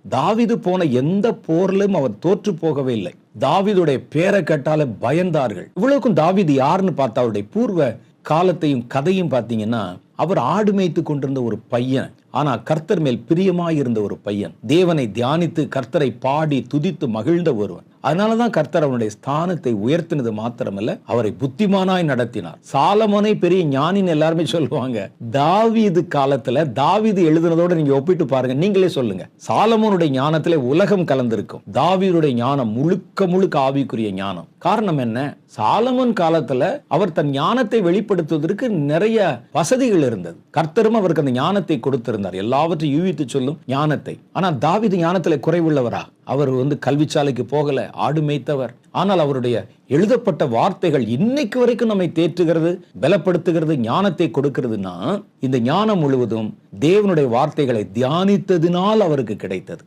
தாவீது போன எந்த போரிலும் அவர் தோற்று போகவே இல்லை. தாவீதுடைய பேரை கேட்டாலே பயந்தார்கள். இவ்வளவுக்கும் தாவீது யாருன்னு பார்த்தா அவருடைய பூர்வ காலத்தையும் கதையும் பார்த்தீங்கன்னா, அவர் ஆடு மேய்த்து கொண்டிருந்த ஒரு பையன். ஆனா கர்த்தர் மேல் பிரியமாய் இருந்த ஒரு பையன். தேவனை தியானித்து கர்த்தரை பாடி துதித்து மகிழ்ந்த ஒருவன். அதனாலதான் கர்த்தர் அவனுடைய ஸ்தானத்தை உயர்த்தினது மாத்திரமல்ல, அவரை புத்திமானாய் நடத்தினார். சாலமோனை பெரிய ஞானின்னு எல்லாருமே சொல்லுவாங்க. தாவீது காலத்துல தாவீது எழுதுனதோட நீங்க ஒப்பிட்டு பாருங்க, நீங்களே சொல்லுங்க. சாலமோனுடைய ஞானத்திலே உலகம் கலந்திருக்கும். தாவீதுடைய ஞானம் முழுக்க முழுக்க ஆவிக்குரிய ஞானம். காரணம் என்ன? சாலமோன் காலத்துல அவர் தன் ஞானத்தை வெளிப்படுத்துவதற்கு நிறைய வசதிகள் இருந்தது. கர்த்தரும் அவருக்கு அந்த ஞானத்தை கொடுத்திருந்தார், எல்லாவற்றையும் யூகித்து சொல்லும் ஞானத்தை. ஆனா தாவீது ஞானத்துல குறைவுள்ளவரா? அவர் கல்விச்சாலைக்கு போகல, ஆடு மேய்த்தவர். ஆனால் அவருடைய எழுதப்பட்ட வார்த்தைகள் இன்னைக்கு வரைக்கும் நம்மை தேற்றுகிறது, பலப்படுத்துகிறது, ஞானத்தை கொடுக்கிறதுனா இந்த ஞானம் முழுவதும் தேவனுடைய வார்த்தைகளை தியானித்ததினால் அவருக்கு கிடைத்தது.